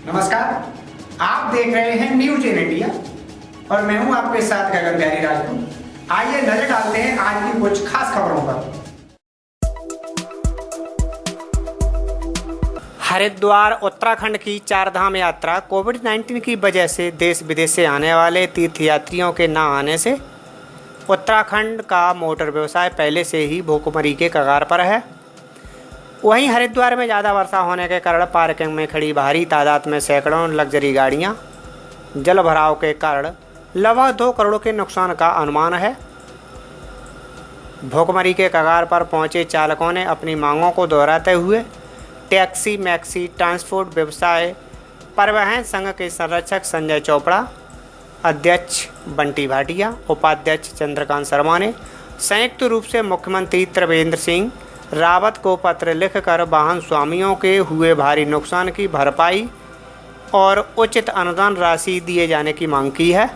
नमस्कार, आप देख रहे हैं न्यूज इन इंडिया और मैं हूं आपके साथ गगन बिहारी राजपूत। आइए नजर डालते हैं आज की कुछ खास खबरों पर। हरिद्वार उत्तराखंड की चारधाम यात्रा कोविड-19 की वजह से देश विदेश से आने वाले तीर्थयात्रियों के न आने से उत्तराखंड का मोटर व्यवसाय पहले से ही भूखमरी के कगार पर है। वहीं हरिद्वार में ज़्यादा वर्षा होने के कारण पार्किंग में खड़ी भारी तादाद में सैकड़ों लग्जरी गाड़ियां जल भराव के कारण लगभग 2 करोड़ के नुकसान का अनुमान है। भूखमरी के कगार पर पहुंचे चालकों ने अपनी मांगों को दोहराते हुए टैक्सी मैक्सी ट्रांसपोर्ट व्यवसाय परिवहन संघ के संरक्षक संजय चोपड़ा, अध्यक्ष बंटी भाटिया, उपाध्यक्ष चंद्रकांत शर्मा ने संयुक्त रूप से मुख्यमंत्री त्रिवेंद्र सिंह रावत को पत्र लिखकर वाहन स्वामियों के हुए भारी नुकसान की भरपाई और उचित अनुदान राशि दिए जाने की मांग की है।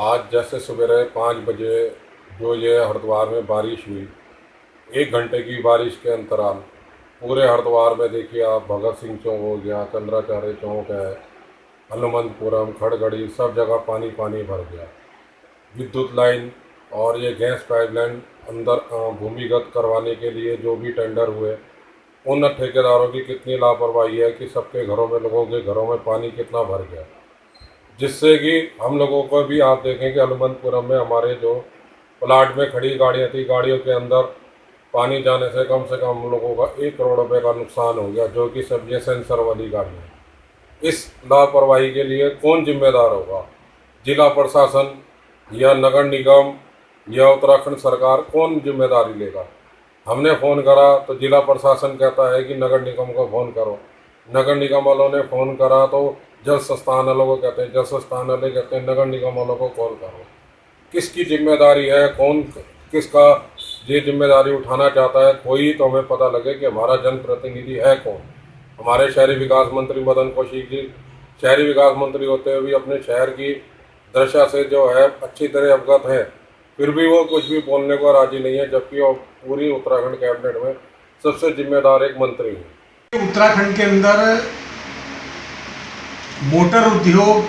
आज जैसे सवेरे 5 बजे जो ये हरिद्वार में बारिश हुई, 1 घंटे की बारिश के अंतराल पूरे हरिद्वार में देखिए आप, भगत सिंह चौक हो गया, चंद्राचार्य चौक है, हनुमंतपुरम, खड़गड़ी, सब जगह पानी पानी भर गया। विद्युत लाइन और ये गैस पाइपलाइन अंदर भूमिगत करवाने के लिए जो भी टेंडर हुए, उन ठेकेदारों की कितनी लापरवाही है कि सबके घरों में, लोगों के घरों में पानी कितना भर गया, जिससे कि हम लोगों को भी आप देखें कि हनुमंतपुरम में हमारे जो प्लाट में खड़ी गाड़ियाँ थी, गाड़ियों के अंदर पानी जाने से कम हम लोगों का 1 करोड़ रुपये का नुकसान हो गया, जो कि सब ये सेंसर वाली गाड़ियाँ। इस लापरवाही के लिए कौन जिम्मेदार होगा? जिला प्रशासन या नगर निगम या उत्तराखंड सरकार कौन जिम्मेदारी लेगा? हमने फ़ोन करा तो जिला प्रशासन कहता है कि नगर निगम को फ़ोन करो। नगर निगम वालों ने फ़ोन करा तो जल संस्थान वालों को कहते हैं, जल संस्थान वाले कहते हैं नगर निगम वालों को कॉल करो। किसकी जिम्मेदारी है? कौन किसका ये जिम्मेदारी उठाना चाहता है? कोई तो हमें पता लगे कि हमारा जनप्रतिनिधि है कौन। हमारे शहरी विकास मंत्री मदन कौशिक जी शहरी विकास मंत्री होते हुए भी अपने शहर की दशा से जो है अच्छी तरह अवगत है, फिर भी वो कुछ भी बोलने को राजी नहीं है, जबकि वो पूरी उत्तराखंड कैबिनेट में सबसे जिम्मेदार एक मंत्री है। उत्तराखंड के अंदर मोटर उद्योग,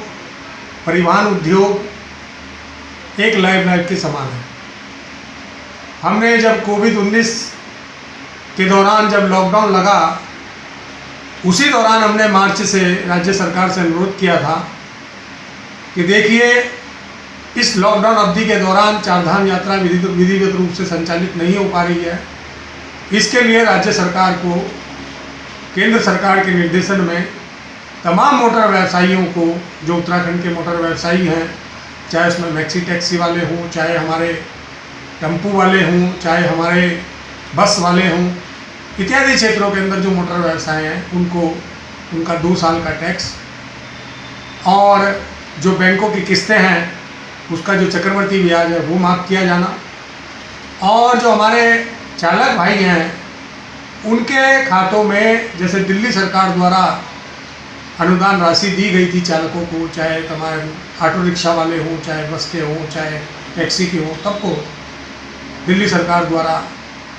परिवहन उद्योग एक लाइफ के समान है। हमने जब कोविड-19 के दौरान जब लॉकडाउन लगा, उसी दौरान हमने मार्च से राज्य सरकार से अनुरोध किया था कि देखिए, इस लॉकडाउन अवधि के दौरान चारधाम यात्रा विधिवत रूप से संचालित नहीं हो पा रही है। इसके लिए राज्य सरकार को केंद्र सरकार के निर्देशन में तमाम मोटर व्यवसायियों को, जो उत्तराखंड के मोटर व्यवसायी हैं, चाहे उसमें मैक्सी टैक्सी वाले हों, चाहे हमारे टेम्पू वाले हों, चाहे हमारे बस वाले हों, इत्यादि क्षेत्रों के अंदर जो मोटर व्यवसाय हैं, उनको उनका 2 साल का टैक्स और जो बैंकों की किस्तें हैं उसका जो चक्रवर्ती ब्याज है वो माफ़ किया जाना, और जो हमारे चालक भाई हैं उनके खातों में जैसे दिल्ली सरकार द्वारा अनुदान राशि दी गई थी चालकों को, चाहे हमारे ऑटो रिक्शा वाले हों, चाहे बस के हों, चाहे टैक्सी के हों, सबको दिल्ली सरकार द्वारा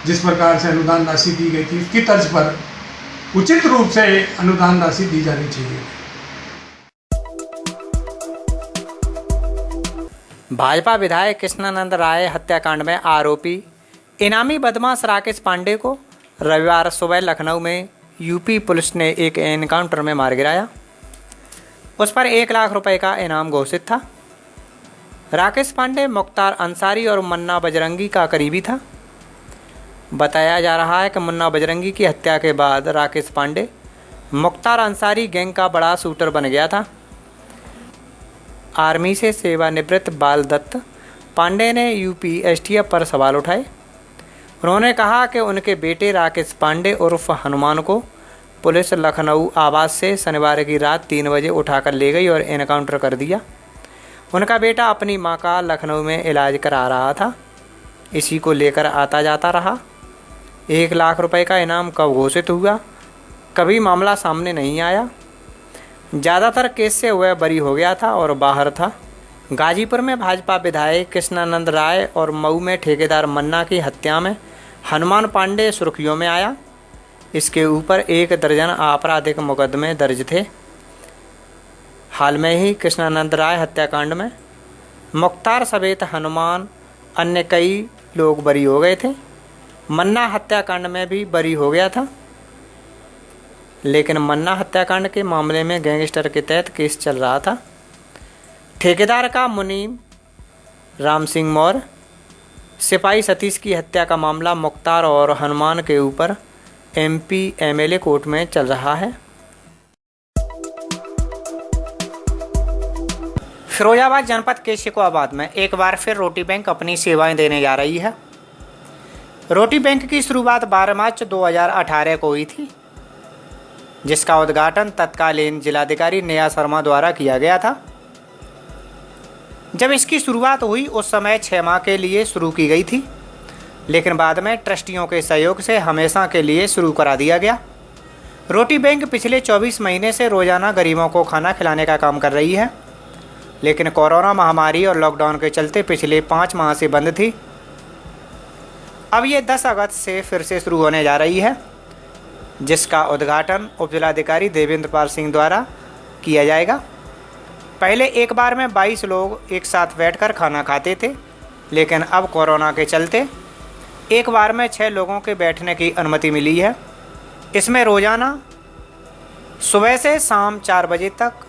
जिस प्रकार से अनुदान राशि दी गई थी उसकी तर्ज पर उचित रूप से अनुदान राशि दी जानी चाहिए। भाजपा विधायक कृष्णानंद राय हत्याकांड में आरोपी इनामी बदमाश राकेश पांडे को रविवार सुबह लखनऊ में यूपी पुलिस ने एक एनकाउंटर में मार गिराया। उस पर 1 लाख रुपए का इनाम घोषित था। राकेश पांडे मुख्तार अंसारी और मुन्ना बजरंगी का करीबी था। बताया जा रहा है कि मुन्ना बजरंगी की हत्या के बाद राकेश पांडे मुख्तार अंसारी गैंग का बड़ा शूटर बन गया था। आर्मी से सेवानिवृत्त बाल दत्त पांडे ने यूपी एसटीएफ पर सवाल उठाए। उन्होंने कहा कि उनके बेटे राकेश पांडे उर्फ हनुमान को पुलिस लखनऊ आवास से शनिवार की रात 3 बजे उठाकर ले गई और एनकाउंटर कर दिया। उनका बेटा अपनी मां का लखनऊ में इलाज करा रहा था, इसी को लेकर आता जाता रहा। 1 लाख रुपए का इनाम कब घोषित हुआ, कभी मामला सामने नहीं आया। ज़्यादातर केस से वह बरी हो गया था और बाहर था। गाजीपुर में भाजपा विधायक कृष्णानंद राय और मऊ में ठेकेदार मन्ना की हत्या में हनुमान पांडे सुर्खियों में आया। इसके ऊपर 1 दर्जन आपराधिक मुकदमे दर्ज थे। हाल में ही कृष्णानंद राय हत्याकांड में मुख्तार समेत हनुमान अन्य कई लोग बरी हो गए थे। मन्ना हत्याकांड में भी बरी हो गया था, लेकिन मन्ना हत्याकांड के मामले में गैंगस्टर के तहत केस चल रहा था। ठेकेदार का मुनीम राम सिंह मौर्य, सिपाही सतीश की हत्या का मामला मुख्तार और हनुमान के ऊपर MP MLA कोर्ट में चल रहा है। फिरोजाबाद जनपद के शिकोहाबाद में एक बार फिर रोटी बैंक अपनी सेवाएं देने जा रही है। रोटी बैंक की शुरुआत 12 मार्च 2018 को हुई थी, जिसका उद्घाटन तत्कालीन जिलाधिकारी नेहा शर्मा द्वारा किया गया था। जब इसकी शुरुआत हुई उस समय 6 माह के लिए शुरू की गई थी, लेकिन बाद में ट्रस्टियों के सहयोग से हमेशा के लिए शुरू करा दिया गया। रोटी बैंक पिछले 24 महीने से रोजाना गरीबों को खाना खिलाने का काम कर रही है, लेकिन कोरोना महामारी और लॉकडाउन के चलते पिछले 5 माह से बंद थी। अब ये 10 अगस्त से फिर से शुरू होने जा रही है, जिसका उद्घाटन उपजिलाधिकारी देवेंद्र पाल सिंह द्वारा किया जाएगा। पहले एक बार में 22 लोग एक साथ बैठकर खाना खाते थे, लेकिन अब कोरोना के चलते एक बार में 6 लोगों के बैठने की अनुमति मिली है। इसमें रोज़ाना सुबह से शाम 4 बजे तक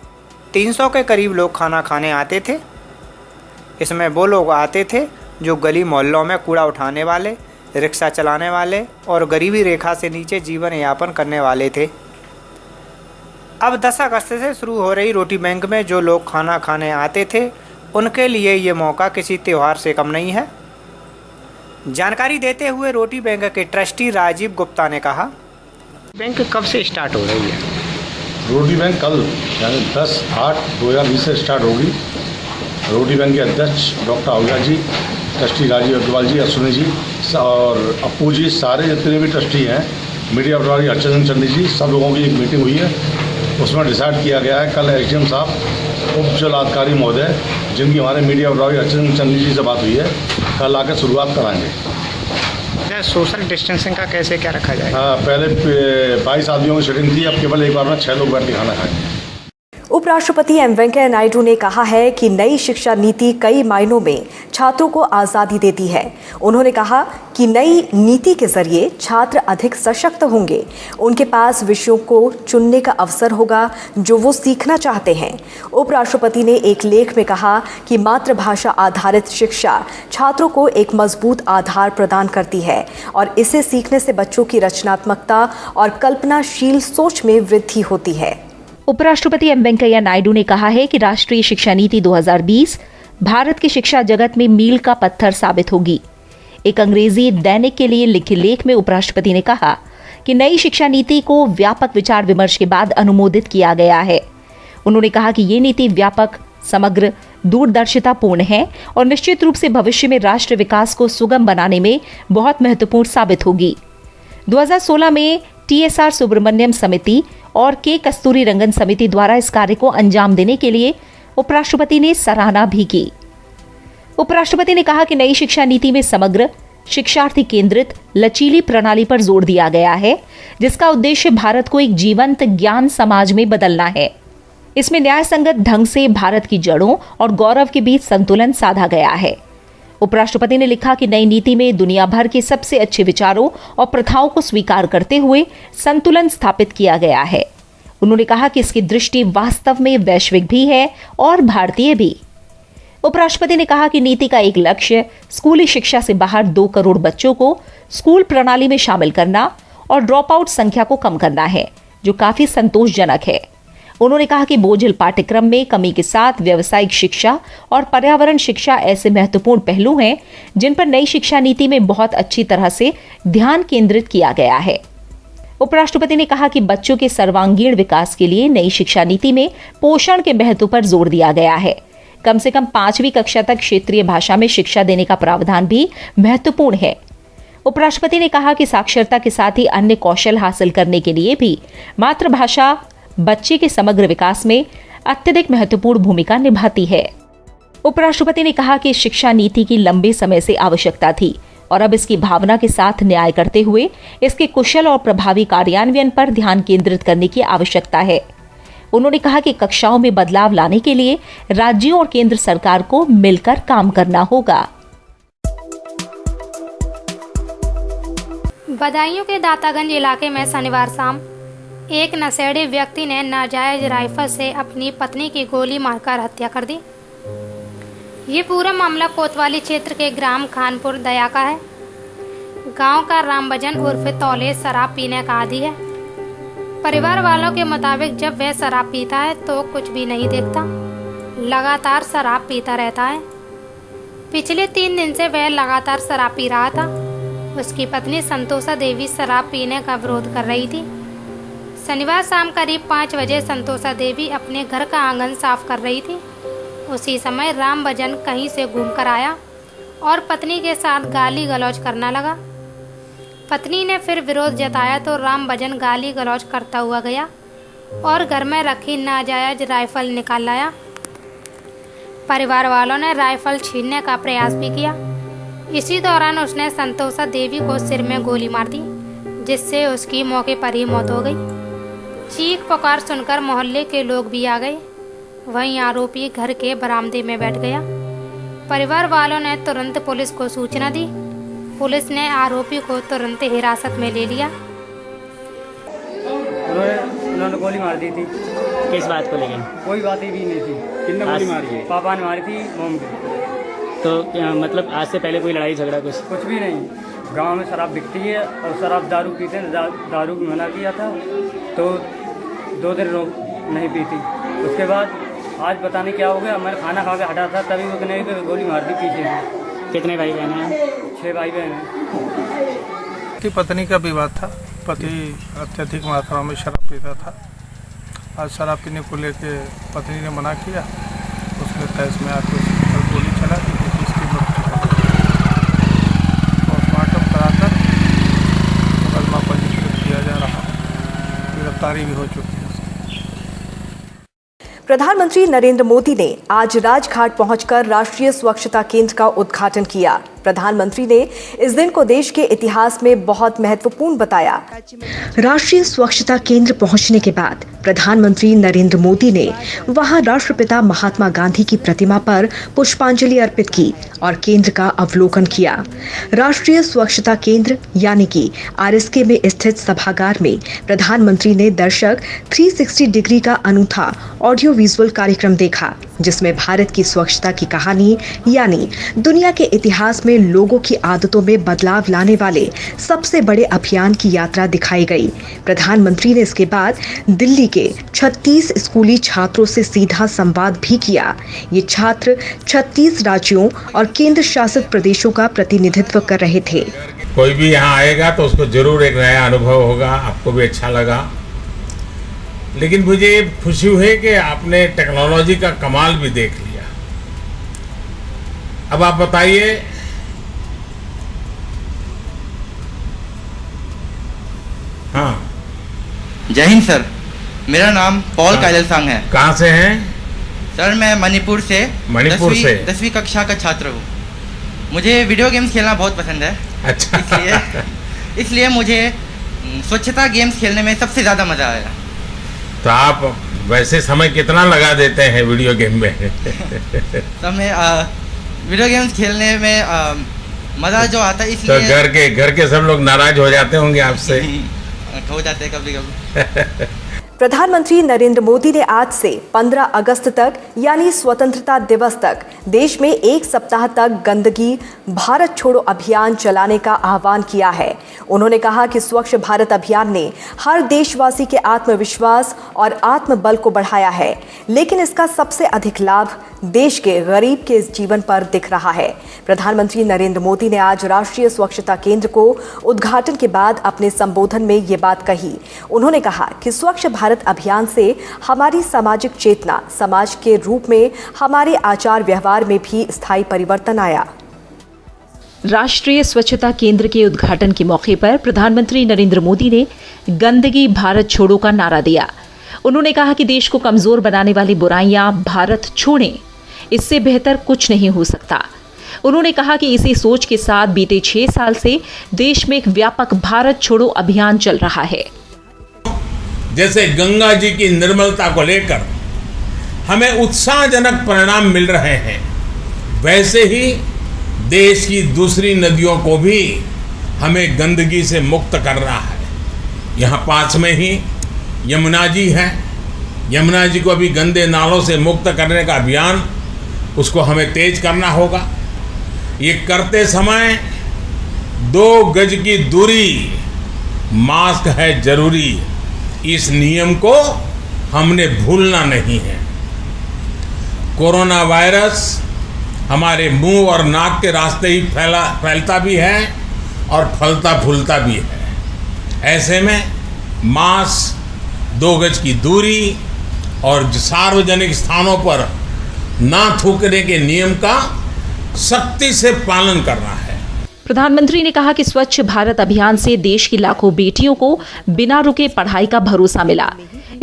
300 के करीब लोग खाना खाने आते थे। इसमें वो लोग आते थे जो गली मोहल्लों में कूड़ा उठाने वाले, रिक्शा चलाने वाले और गरीबी रेखा से नीचे जीवन यापन करने वाले थे। अब 10 अगस्त से शुरू हो रही रोटी बैंक में जो लोग खाना खाने आते थे, उनके लिए ये मौका किसी त्यौहार से कम नहीं है। जानकारी देते हुए रोटी बैंक के ट्रस्टी राजीव गुप्ता ने कहा, बैंक कब से स्टार्ट हो रही है? रोटी बैंक कल यानी 10/8/2020 से स्टार्ट होगी। रोटी बैंक के अध्यक्ष डॉक्टर आहूजा जी, ट्रस्टी राजीव अग्रवाल जी, अश्विनी जी और अप्पू जी, सारे जितने भी ट्रस्टी हैं, मीडिया प्रभारी हरचंदन चंदी जी, सब लोगों की एक मीटिंग हुई है। उसमें डिसाइड किया गया है कल SDM साहब, उप जिलाधिकारी महोदय, जिनकी हमारे मीडिया प्रभारी हरचंदन चंदी जी से बात हुई है, कल आकर शुरुआत कराएंगे। सोशल डिस्टेंसिंग का कैसे क्या रखा जाए? पहले 22 आदमियों की सीटिंग थी, अब केवल एक बार में 6 लोग बैठ के खाना खाएंगे। उपराष्ट्रपति एम वेंकैया नायडू ने कहा है कि नई शिक्षा नीति कई मायनों में छात्रों को आज़ादी देती है। उन्होंने कहा कि नई नीति के जरिए छात्र अधिक सशक्त होंगे, उनके पास विषयों को चुनने का अवसर होगा जो वो सीखना चाहते हैं। उपराष्ट्रपति ने एक लेख में कहा कि मातृभाषा आधारित शिक्षा छात्रों को एक मजबूत आधार प्रदान करती है और इसे सीखने से बच्चों की रचनात्मकता और कल्पनाशील सोच में वृद्धि होती है। उपराष्ट्रपति एम वेंकैया नायडू ने कहा है कि राष्ट्रीय शिक्षा नीति 2020 भारत के शिक्षा जगत में मील का पत्थर साबित होगी। एक अंग्रेजी दैनिक के लिए लिखे लेख में उपराष्ट्रपति ने कहा कि नई शिक्षा नीति को व्यापक विचार विमर्श के बाद अनुमोदित किया गया है। उन्होंने कहा कि ये नीति व्यापक, समग्र, दूरदर्शितापूर्ण है और निश्चित रूप से भविष्य में राष्ट्र विकास को सुगम बनाने में बहुत महत्वपूर्ण साबित होगी। 2016 में TSR सुब्रमण्यम समिति और के कस्तूरी रंगन समिति द्वारा इस कार्य को अंजाम देने के लिए उपराष्ट्रपति ने सराहना भी की। उपराष्ट्रपति ने कहा कि नई शिक्षा नीति में समग्र, शिक्षार्थी केंद्रित, लचीली प्रणाली पर जोर दिया गया है, जिसका उद्देश्य भारत को एक जीवंत ज्ञान समाज में बदलना है। इसमें न्याय संगत ढंग से भारत की जड़ों और गौरव के बीच संतुलन साधा गया है। उपराष्ट्रपति ने लिखा कि नई नीति में दुनिया भर के सबसे अच्छे विचारों और प्रथाओं को स्वीकार करते हुए संतुलन स्थापित किया गया है। उन्होंने कहा कि इसकी दृष्टि वास्तव में वैश्विक भी है और भारतीय भी। उपराष्ट्रपति ने कहा कि नीति का एक लक्ष्य स्कूली शिक्षा से बाहर 2 करोड़ बच्चों को स्कूल प्रणाली में शामिल करना और ड्रॉप आउट संख्या को कम करना है, जो काफी संतोषजनक है। उन्होंने कहा कि बोझिल पाठ्यक्रम में कमी के साथ व्यावसायिक शिक्षा और पर्यावरण शिक्षा ऐसे महत्वपूर्ण पहलू हैं जिन पर नई शिक्षा नीति में बहुत अच्छी तरह से ध्यान केंद्रित किया गया है। उपराष्ट्रपति ने कहा कि बच्चों के सर्वांगीण विकास के लिए नई शिक्षा नीति में पोषण के महत्व पर जोर दिया गया है। कम से कम 5वीं कक्षा तक क्षेत्रीय भाषा में शिक्षा देने का प्रावधान भी महत्वपूर्ण है। उपराष्ट्रपति ने कहा कि साक्षरता के साथ ही अन्य कौशल हासिल करने के लिए भी मातृभाषा बच्चे के समग्र विकास में अत्यधिक महत्वपूर्ण भूमिका निभाती है। उपराष्ट्रपति ने कहा कि शिक्षा नीति की लंबे समय से आवश्यकता थी और अब इसकी भावना के साथ न्याय करते हुए इसके कुशल और प्रभावी कार्यान्वयन पर ध्यान केंद्रित करने की आवश्यकता है। उन्होंने कहा कि कक्षाओं में बदलाव लाने के लिए राज्यों और केंद्र सरकार को मिलकर काम करना होगा। बदायूं के दातागंज इलाके में शनिवार शाम एक नशेड़ी व्यक्ति ने नाजायज राइफल से अपनी पत्नी की गोली मारकर हत्या कर दी। ये पूरा मामला कोतवाली क्षेत्र के ग्राम खानपुर दया का है। गांव का रामभजन उर्फ तौले शराब पीने का आदी है। परिवार वालों के मुताबिक जब वह शराब पीता है तो कुछ भी नहीं देखता, लगातार शराब पीता रहता है। पिछले 3 दिन से वह लगातार शराब पी रहा था। उसकी पत्नी संतोषा देवी शराब पीने का विरोध कर रही थी। शनिवार शाम करीब 5 बजे संतोषा देवी अपने घर का आंगन साफ कर रही थी। उसी समय रामभजन कहीं से घूमकर आया और पत्नी के साथ गाली गलौज करने लगा। पत्नी ने फिर विरोध जताया तो रामभजन गाली गलौज करता हुआ गया और घर में रखी नाजायज राइफल निकाल लाया। परिवार वालों ने राइफल छीनने का प्रयास भी किया। इसी दौरान उसने संतोषा देवी को सिर में गोली मार दी, जिससे उसकी मौके पर ही मौत हो गई। चीख पुकार सुनकर मोहल्ले के लोग भी आ गए। वहीं आरोपी घर के बरामदे में बैठ गया। परिवार वालों ने तुरंत पुलिस को सूचना दी। पुलिस ने आरोपी को तुरंत हिरासत में ले लिया। उन्होंने गोली मार दी थी। किस बात को लेकर? कोई बात ही भी नहीं थी। किसने गोली मारी है? पापा ने मारी थी, मोम की। तो मतलब आज से पहले कोई लड़ाई झगड़ा कुछ भी नहीं। गांव में शराब बिकती है और शराब दारू पीते हैं। दारू भी मना किया था तो 2 दिन नहीं पीती। उसके बाद आज पता नहीं क्या हो गया, मैंने खाना खा के हटा था तभी उसने गोली मार दी पीछे से। कितने भाई बहन हैं? 6 भाई बहन हैं। कि पत्नी का विवाद था। पति अत्यधिक मात्रा में शराब पीता था। आज शराब पीने को लेके पत्नी ने मना किया, उसने तहस में आकर गोली चला दी, जिसकी मृत्यु पोस्टमार्टम कराकर मुकदमा पंजीकृत किया जा रहा, गिरफ्तारी भी हो चुकी है। प्रधानमंत्री नरेंद्र मोदी ने आज राजघाट पहुंचकर राष्ट्रीय स्वच्छता केंद्र का उद्घाटन किया। प्रधानमंत्री ने इस दिन को देश के इतिहास में बहुत महत्वपूर्ण बताया। राष्ट्रीय स्वच्छता केंद्र पहुंचने के बाद प्रधानमंत्री नरेंद्र मोदी ने वहां राष्ट्रपिता महात्मा गांधी की प्रतिमा पर पुष्पांजलि अर्पित की और केंद्र का अवलोकन किया। राष्ट्रीय स्वच्छता केंद्र यानी कि आरएसके में स्थित सभागार में प्रधानमंत्री ने दर्शक 360 डिग्री का अनूठा ऑडियो विजुअल कार्यक्रम देखा, जिसमें भारत की स्वच्छता की कहानी यानी दुनिया के इतिहास में लोगों की आदतों में बदलाव लाने वाले सबसे बड़े अभियान की यात्रा दिखाई गई। प्रधानमंत्री ने इसके बाद दिल्ली के 36 स्कूली छात्रों से सीधा संवाद भी किया। ये छात्र 36 राज्यों और केंद्र शासित प्रदेशों का प्रतिनिधित्व कर रहे थे। कोई भी यहाँ आएगा तो उसको जरूर एक नया अनुभव होगा, आपको भी अच्छा लगा। लेकिन मुझे खुशी हुई कि आपने टेक्नोलॉजी का कमाल भी देख लिया। अब आप बताइए, हाँ। जय हिंद सर, मेरा नाम पॉल कायलसांग है। कहाँ से हैं? सर मैं मणिपुर से 10वीं कक्षा का छात्र हूँ। मुझे वीडियो गेम्स खेलना बहुत पसंद है। अच्छा। इसलिए मुझे स्वच्छता गेम्स खेलने में सबसे ज़्यादा मज़ा आया। तो आप वैसे समय कितना लगा देते हैं वीडियो गेम में? समय वीडियो गेम्स खेलने में मज़ा जो आता है, इसलिए तो घर के सब लोग नाराज हो जाते होंगे आपसे? हो जाते हैं कभी कभी। प्रधानमंत्री नरेंद्र मोदी ने आज से 15 अगस्त तक यानी स्वतंत्रता दिवस तक देश में 1 सप्ताह तक गंदगी भारत छोड़ो अभियान चलाने का आह्वान किया है। उन्होंने कहा कि स्वच्छ भारत अभियान ने हर देशवासी के आत्मविश्वास और आत्मबल को बढ़ाया है, लेकिन इसका सबसे अधिक लाभ देश के गरीब के जीवन पर दिख रहा है। प्रधानमंत्री नरेंद्र मोदी ने आज राष्ट्रीय स्वच्छता केंद्र को उद्घाटन के बाद अपने संबोधन में ये बात कही। उन्होंने कहा कि स्वच्छ भारत अभियान से हमारी सामाजिक चेतना, समाज के रूप में हमारे आचार व्यवहार में भी स्थायी परिवर्तन आया। राष्ट्रीय स्वच्छता केंद्र के उद्घाटन के मौके पर प्रधानमंत्री नरेंद्र मोदी ने गंदगी भारत छोड़ो का नारा दिया। उन्होंने कहा कि देश को कमजोर बनाने वाली बुराइयां भारत छोड़ें, इससे बेहतर कुछ नहीं हो सकता। उन्होंने कहा कि इसी सोच के साथ बीते 6 साल से देश में एक व्यापक भारत छोड़ो अभियान चल रहा है। जैसे गंगा जी की निर्मलता को लेकर हमें उत्साहजनक परिणाम मिल रहे हैं, वैसे ही देश की दूसरी नदियों को भी हमें गंदगी से मुक्त करना है। यहाँ पास में ही यमुना जी है, यमुना जी को भी गंदे नालों से मुक्त करने का अभियान उसको हमें तेज करना होगा। ये करते समय 2 गज की दूरी, मास्क है जरूरी, इस नियम को हमने भूलना नहीं है। कोरोना वायरस हमारे मुंह और नाक के रास्ते ही फैलता भी है और फलता फूलता भी है। ऐसे में मास्क, 2 गज की दूरी और सार्वजनिक स्थानों पर ना थूकने के नियम का सख्ती से पालन करना है। प्रधानमंत्री ने कहा कि स्वच्छ भारत अभियान से देश की लाखों बेटियों को बिना रुके पढ़ाई का भरोसा मिला।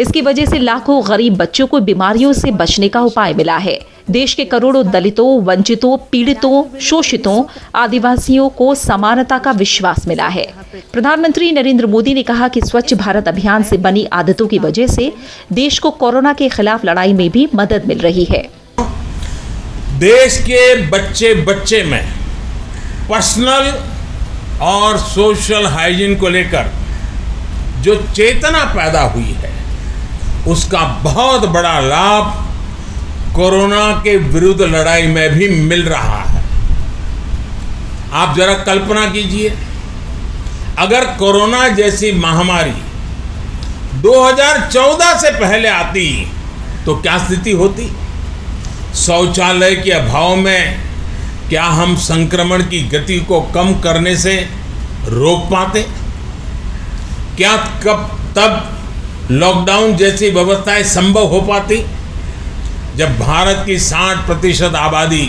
इसकी वजह से लाखों गरीब बच्चों को बीमारियों से बचने का उपाय मिला है। देश के करोड़ों दलितों, वंचितों, पीड़ितों, शोषितों, आदिवासियों को समानता का विश्वास मिला है। प्रधानमंत्री नरेंद्र मोदी ने कहा कि स्वच्छ भारत अभियान से बनी आदतों की वजह से देश को कोरोना के खिलाफ लड़ाई में भी मदद मिल रही है। देश के बच्चे बच्चे में पर्सनल और सोशल हाइजीन को लेकर जो चेतना पैदा हुई है, उसका बहुत बड़ा लाभ कोरोना के विरुद्ध लड़ाई में भी मिल रहा है। आप जरा कल्पना कीजिए, अगर कोरोना जैसी महामारी 2014 से पहले आती तो क्या स्थिति होती? शौचालय के अभाव में क्या हम संक्रमण की गति को कम करने से रोक पाते? क्या तब लॉकडाउन जैसी व्यवस्थाएं संभव हो पाती? जब भारत की 60% आबादी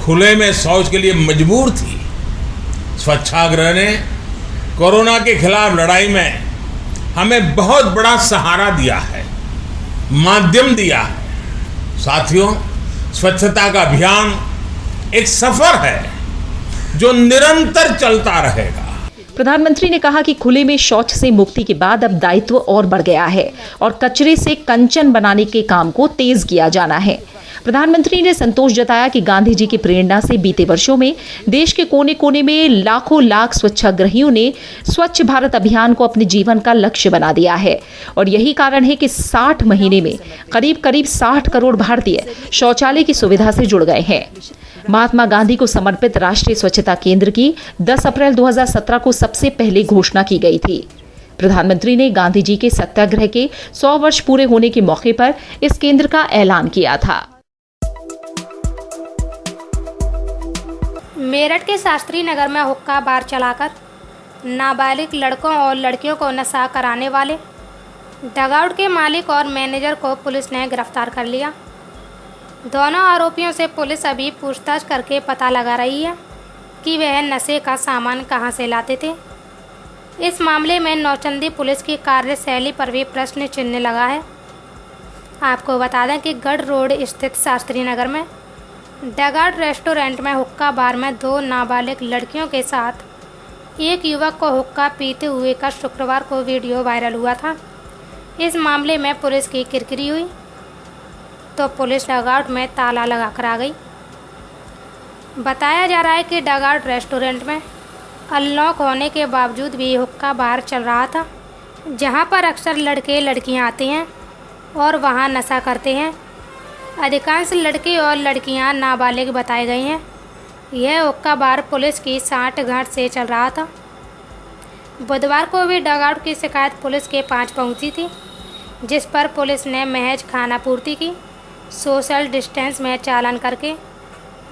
खुले में शौच के लिए मजबूर थी, स्वच्छाग्रह ने कोरोना के खिलाफ लड़ाई में हमें बहुत बड़ा सहारा दिया है, माध्यम दिया है। साथियों, स्वच्छता का अभियान एक सफर है जो निरंतर चलता रहेगा। प्रधानमंत्री ने कहा कि खुले में शौच से मुक्ति के बाद अब दायित्व और बढ़ गया है और कचरे से कंचन बनाने के काम को तेज किया जाना है। प्रधानमंत्री ने संतोष जताया कि गांधी जी की प्रेरणा से बीते वर्षों में देश के कोने कोने में लाखों लाख स्वच्छाग्रहियों ने स्वच्छ भारत अभियान को अपने जीवन का लक्ष्य बना दिया है और यही कारण है कि 60 महीने में करीब 60 करोड़ भारतीय शौचालय की सुविधा से जुड़ गए हैं। महात्मा गांधी को समर्पित राष्ट्रीय स्वच्छता केंद्र की 10 अप्रैल 2017 को सबसे पहले घोषणा की गई थी। प्रधानमंत्री ने गांधी जी के सत्याग्रह के 100 वर्ष पूरे होने के मौके पर इस केंद्र का ऐलान किया था। मेरठ के शास्त्री नगर में हुक्का बार चलाकर नाबालिग लड़कों और लड़कियों को नशा कराने वाले डगआउट के मालिक और मैनेजर को पुलिस ने गिरफ्तार कर लिया। दोनों आरोपियों से पुलिस अभी पूछताछ करके पता लगा रही है कि वह नशे का सामान कहां से लाते थे। इस मामले में नौचंदी पुलिस की कार्यशैली पर भी प्रश्न चिन्ह लगा है। आपको बता दें कि गढ़ रोड स्थित शास्त्री नगर में डगआउट रेस्टोरेंट में हुक्का बार में 2 नाबालिग लड़कियों के साथ एक युवक को हुक्का पीते हुए का शुक्रवार को वीडियो वायरल हुआ था। इस मामले में पुलिस की किरकिरी हुई तो पुलिस डगआउट में ताला लगाकर आ गई। बताया जा रहा है कि डगआउट रेस्टोरेंट में अनलॉक होने के बावजूद भी हुक्का बार चल रहा था, जहां पर अक्सर लड़के लड़कियां आते हैं और वहां नशा करते हैं। अधिकांश लड़के और लड़कियां नाबालिग बताए गए हैं। यह हुक्का बार पुलिस की 60 गांठ से चल रहा था। बुधवार को भी डगआउट की शिकायत पुलिस के 5 पहुंची थी, जिस पर पुलिस ने महज खानापूर्ति की सोशल डिस्टेंस में चालान करके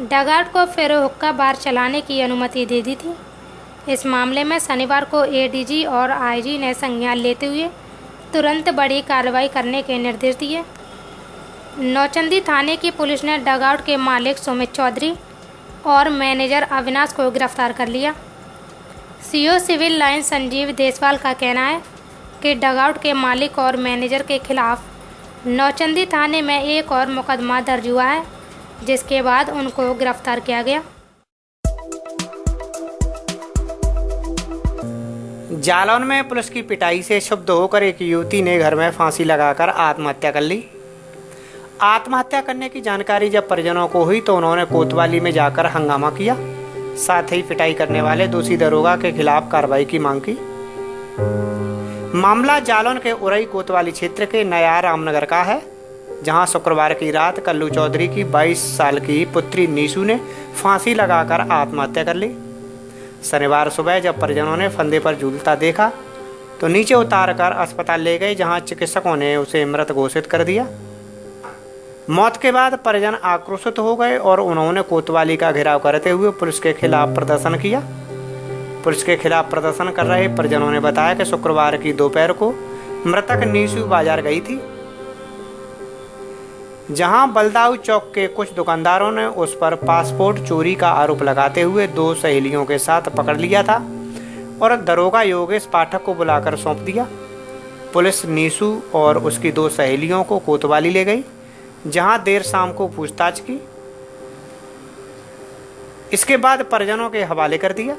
डगआउट को फिर हुक्का बार चलाने की अनुमति दे दी थी। इस मामले में शनिवार को एडीजी और आईजी ने संज्ञान लेते हुए तुरंत बड़ी कार्रवाई करने के निर्देश दिए। नौचंदी थाने की पुलिस ने डगआउट के मालिक सुमित चौधरी और मैनेजर अविनाश को गिरफ्तार कर लिया। CO civil line Sanjeev Deswal का कहना है कि डगआउट के मालिक और मैनेजर के खिलाफ नौचंदी थाने में एक और मुकदमा दर्ज हुआ है, जिसके बाद उनको गिरफ्तार किया गया। जालौन में पुलिस की पिटाई से क्षुब्ध होकर एक युवती ने घर में फांसी लगाकर आत्महत्या कर ली। आत्महत्या करने की जानकारी जब परिजनों को हुई तो उन्होंने कोतवाली में जाकर हंगामा किया, साथ ही पिटाई करने वाले दोषी दरोगा के खिलाफ कार्रवाई की मांग की। मामला जालौन के उरई कोतवाली क्षेत्र के नया रामनगर का है, जहां शुक्रवार की रात कल्लू चौधरी की 22 साल की पुत्री नीशू ने फांसी लगाकर आत्महत्या कर ली। शनिवार सुबह जब परिजनों ने फंदे पर झूलता देखा तो नीचे उतारकर अस्पताल ले गए, जहां चिकित्सकों ने उसे मृत घोषित कर दिया। मौत के बाद परिजन आक्रोशित हो गए और उन्होंने कोतवाली का घेराव करते हुए पुलिस के खिलाफ प्रदर्शन किया। पुलिस के खिलाफ प्रदर्शन कर रहे परिजनों ने बताया कि शुक्रवार की दोपहर को मृतक नीशू बाजार गई थी, जहां बलदाऊ चौक के कुछ दुकानदारों ने उस पर पासपोर्ट चोरी का आरोप लगाते हुए 2 सहेलियों के साथ पकड़ लिया था और दरोगा योगेश पाठक को बुलाकर सौंप दिया। पुलिस नीशू और उसकी 2 सहेलियों को कोतवाली ले गई, जहां देर शाम को पूछताछ की। इसके बाद परिजनों के हवाले कर दिया।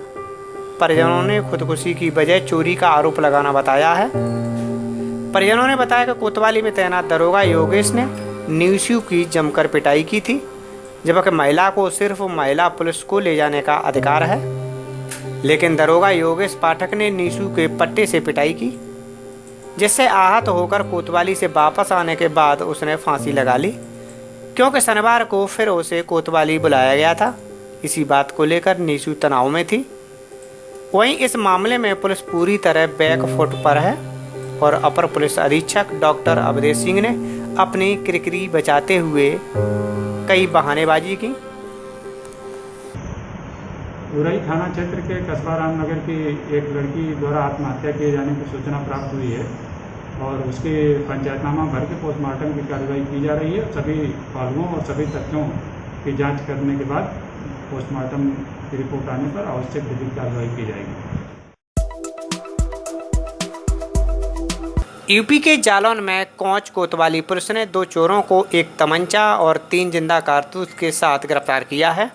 परिजनों ने खुदकुशी की बजाय चोरी का आरोप लगाना बताया है। परिजनों ने बताया कि कोतवाली में तैनात दरोगा योगेश ने नीशू की जमकर पिटाई की थी, जबकि महिला को सिर्फ महिला पुलिस को ले जाने का अधिकार है, लेकिन दरोगा योगेश पाठक ने नीशू के पट्टे से पिटाई की, जिससे आहत होकर कोतवाली से वापस आने के बाद उसने फांसी लगा ली, क्योंकि शनिवार को फिर उसे कोतवाली बुलाया गया था। इसी बात को लेकर नीशू तनाव में थी। वहीं इस मामले में पुलिस पूरी तरह बैक फुट पर है और अपर पुलिस अधीक्षक डॉक्टर अवधेश सिंह ने अपनी किरकिरी बचाते हुए कई बहानेबाजी की। उरई थाना क्षेत्र के कस्बा रामनगर की एक लड़की द्वारा आत्महत्या किए जाने की सूचना प्राप्त हुई है और उसके पंचायतनामा भर के पोस्टमार्टम की कार्रवाई की जा रही है। सभी पहलुओं और सभी तथ्यों की जांच करने के बाद पोस्टमार्टम की रिपोर्ट आने पर आवश्यक विधिक कार्रवाई की जाएगी। यूपी के जालौन में कोंच कोतवाली पुलिस ने 2 चोरों को एक तमंचा और 3 जिंदा कारतूस के साथ गिरफ्तार किया है।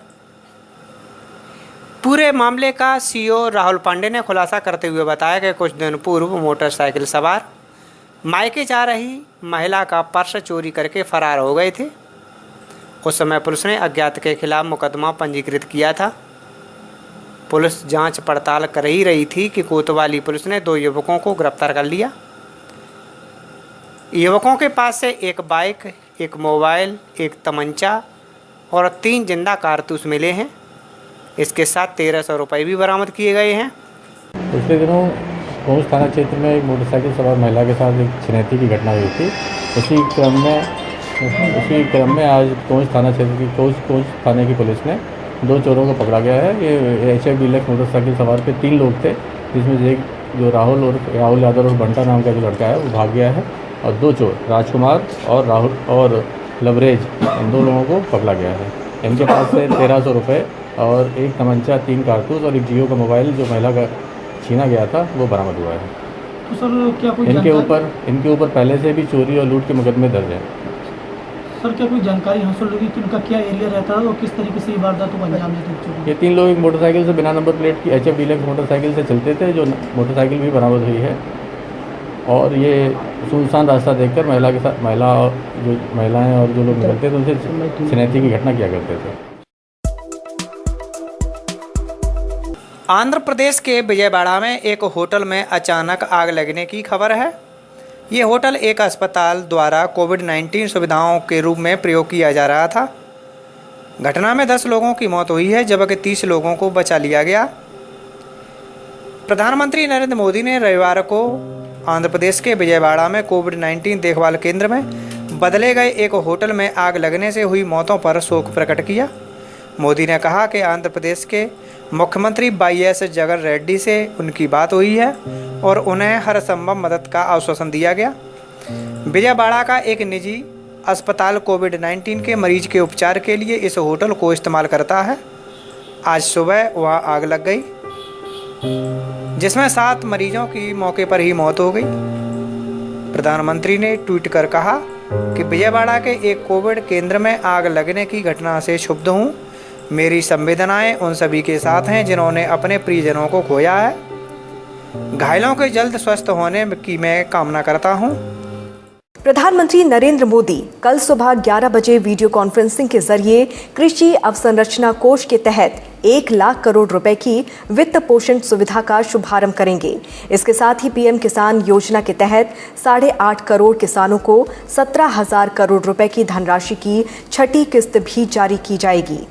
पूरे मामले का सीओ राहुल पांडे ने खुलासा करते हुए बताया कि कुछ दिन पूर्व मोटरसाइकिल सवार मायके जा रही महिला का पर्स चोरी करके फरार हो गए थे। उस समय पुलिस ने अज्ञात के खिलाफ मुकदमा पंजीकृत किया था। पुलिस जांच पड़ताल कर ही रही थी कि कोतवाली पुलिस ने 2 युवकों को गिरफ्तार कर लिया। युवकों के पास से एक बाइक, एक मोबाइल, एक तमंचा और 3 जिंदा कारतूस मिले हैं। इसके साथ 1300 रुपये भी बरामद किए गए हैं। पिछले दिनों कोंच थाना क्षेत्र में एक मोटरसाइकिल सवार महिला के साथ एक छिनैती की घटना हुई थी। उसी क्रम में आज कोंच थाना क्षेत्र की कोंच थाने की पुलिस ने 2 चोरों को पकड़ा गया है। ये HF डीलक्स मोटरसाइकिल सवार के 3 लोग थे, जिसमें एक जो राहुल यादव और बंटा नाम का जो लड़का है वो भाग गया है और 2 चोर राजकुमार और राहुल और लवरेज, इन 2 लोगों को पकड़ा गया है। इनके पास से 1300 रुपये और एक तमंचा, 3 कारतूस और एक जियो का मोबाइल जो महिला का छीना गया था वो बरामद हुआ है। तो सर क्या कोई इनके ऊपर पहले से भी चोरी और लूट के मुकदमे दर्ज हैं। सर क्या कोई जानकारी हासिल होगी कि उनका क्या एरिया रहता है और किस तरीके से ये वारदातों को अंजाम देते हैं? ये 3 लोग एक मोटरसाइकिल से बिना नंबर प्लेट की HF डीलक्स मोटरसाइकिल से चलते थे, जो मोटरसाइकिल भी बरामद हुई है। और ये सुनसान रास्ता देखकर महिलाएं और जो लोग निकलते थे उनसे छिनैती की घटना किया करते थे। आंध्र प्रदेश के विजयवाड़ा में एक होटल में अचानक आग लगने की खबर है। ये होटल एक अस्पताल द्वारा कोविड-19 सुविधाओं के रूप में प्रयोग किया जा रहा था। घटना में 10 लोगों की मौत हुई है, जबकि 30 लोगों को बचा लिया गया। प्रधानमंत्री नरेंद्र मोदी ने रविवार को आंध्र प्रदेश के विजयवाड़ा में कोविड-19 देखभाल केंद्र में बदले गए एक होटल में आग लगने से हुई मौतों पर शोक प्रकट किया। मोदी ने कहा कि आंध्र प्रदेश के मुख्यमंत्री YS जगन रेड्डी से उनकी बात हुई है और उन्हें हर संभव मदद का आश्वासन दिया गया। विजयवाड़ा का एक निजी अस्पताल कोविड-19 के मरीज के उपचार के लिए इस होटल को इस्तेमाल करता है। आज सुबह वहां आग लग गई, जिसमें 7 मरीजों की मौके पर ही मौत हो गई। प्रधानमंत्री ने ट्वीट कर कहा कि विजयवाड़ा के एक कोविड केंद्र में आग लगने की घटना से क्षुब्ध हूँ। मेरी संवेदनाएं उन सभी के साथ हैं जिन्होंने अपने प्रियजनों को खोया है। घायलों के जल्द स्वस्थ होने की मैं कामना करता हूं। प्रधानमंत्री नरेंद्र मोदी कल सुबह 11 बजे वीडियो कॉन्फ्रेंसिंग के जरिए कृषि अवसंरचना कोष के तहत 1 लाख करोड़ रुपए की वित्त पोषण सुविधा का शुभारंभ करेंगे। इसके साथ ही पीएम किसान योजना के तहत 8.5 करोड़ किसानों को 17,000 करोड़ रुपए की धनराशि की छठी किस्त भी जारी की जाएगी।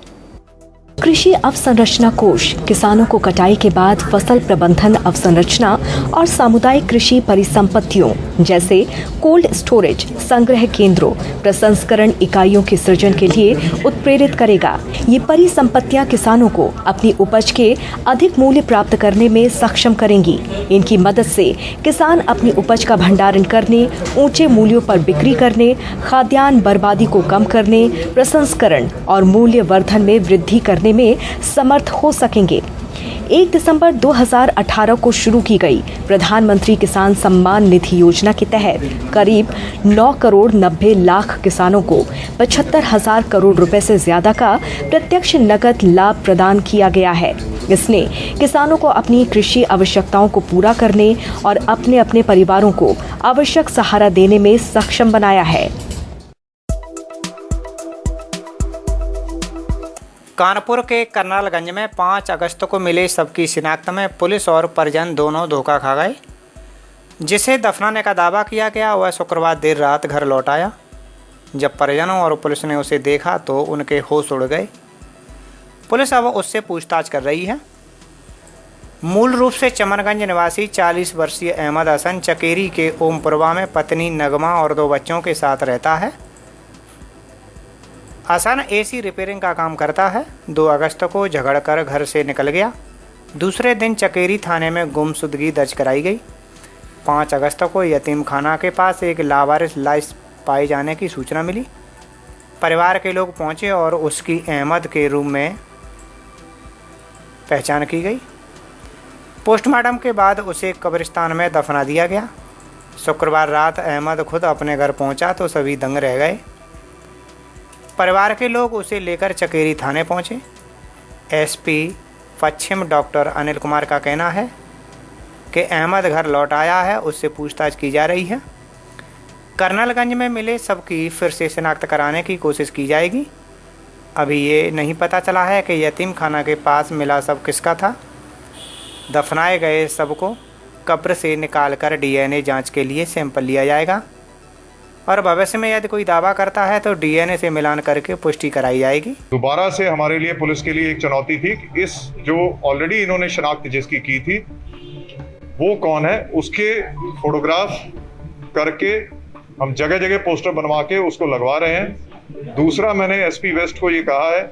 कृषि अवसंरचना कोष किसानों को कटाई के बाद फसल प्रबंधन अवसंरचना और सामुदायिक कृषि परिसंपत्तियों जैसे कोल्ड स्टोरेज, संग्रह केंद्रों, प्रसंस्करण इकाइयों के सृजन के लिए उत्प्रेरित करेगा। ये परिसंपत्तियां किसानों को अपनी उपज के अधिक मूल्य प्राप्त करने में सक्षम करेंगी। इनकी मदद से किसान अपनी उपज का भंडारण करने, ऊंचे मूल्यों पर बिक्री करने, खाद्यान्न बर्बादी को कम करने, प्रसंस्करण और मूल्य वर्धन में वृद्धि करने में समर्थ हो सकेंगे। 1 दिसंबर 2018 को शुरू की गई प्रधानमंत्री किसान सम्मान निधि योजना के तहत करीब 9 करोड़ 90 लाख किसानों को 75,000 करोड़ रुपए से ज्यादा का प्रत्यक्ष नकद लाभ प्रदान किया गया है। इसने किसानों को अपनी कृषि आवश्यकताओं को पूरा करने और अपने अपने परिवारों को आवश्यक सहारा देने में सक्षम बनाया है। कानपुर के करनालगंज में 5 अगस्त को मिले शव की शिनाख्त में पुलिस और परिजन दोनों धोखा खा गए। जिसे दफनाने का दावा किया गया वह शुक्रवार देर रात घर लौट आया। जब परिजनों और पुलिस ने उसे देखा तो उनके होश उड़ गए। पुलिस अब उससे पूछताछ कर रही है। मूल रूप से चमनगंज निवासी 40 वर्षीय अहमद हसन चकेरी के ओमपुरवा में पत्नी नगमा और 2 बच्चों के साथ रहता है। हसन एसी रिपेयरिंग का काम करता है। 2 अगस्त को झगड़कर घर से निकल गया। दूसरे दिन चकेरी थाने में गुमशुदगी दर्ज कराई गई। 5 अगस्त को यतीम खाना के पास एक लावारिस लाश पाए जाने की सूचना मिली। परिवार के लोग पहुंचे और उसकी अहमद के रूम में पहचान की गई। पोस्टमार्टम के बाद उसे कब्रिस्तान में दफना दिया गया। शुक्रवार रात अहमद खुद अपने घर पहुंचा तो सभी दंग रह गए। परिवार के लोग उसे लेकर चकेरी थाने पहुंचे। एसपी पश्चिम डॉक्टर अनिल कुमार का कहना है कि अहमद घर लौट आया है, उससे पूछताछ की जा रही है। करनालगंज में मिले शव की फिर से शिनाख्त कराने की कोशिश की जाएगी। अभी ये नहीं पता चला है कि यतीम खाना के पास मिला शव किसका था। दफनाए गए शव को कब्र से निकालकर डीएनए जांच के लिए सैंपल लिया जाएगा और भविष्य में यदि कोई दावा करता है तो डीएनए से मिलान करके पुष्टि कराई जाएगी। दोबारा से हमारे लिए पुलिस के लिए एक चुनौती थी कि इस जो ऑलरेडी इन्होंने शनाख्त जिसकी की थी वो कौन है, उसके फोटोग्राफ करके हम जगह जगह पोस्टर बनवा के उसको लगवा रहे हैं। दूसरा, मैंने एसपी वेस्ट को ये कहा है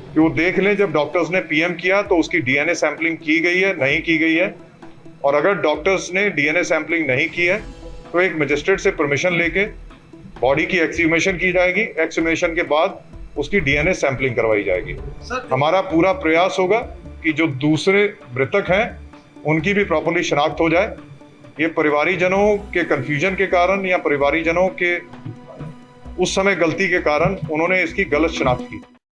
कि वो देख लें जब डॉक्टर्स ने पीएम किया तो उसकी डीएनए सैंपलिंग की गई है, नहीं की गई है, और अगर डॉक्टर्स ने डीएनए सैंपलिंग नहीं की है तो एक मजिस्ट्रेट से परमिशन लेके बॉडी की एक्सह्यूमेशन की जाएगी। एक्सह्यूमेशन के बाद उसकी डीएनए सैंपलिंग करवाई जाएगी। हमारा पूरा प्रयास होगा कि जो दूसरे मृतक हैं उनकी भी प्रॉपर्ली शनाख्त हो जाए। ये परिवारीजनों के कंफ्यूजन के कारण या परिवारीजनों के उस समय गलती के कारण उन्होंने इसकी गलत शनाख्त की।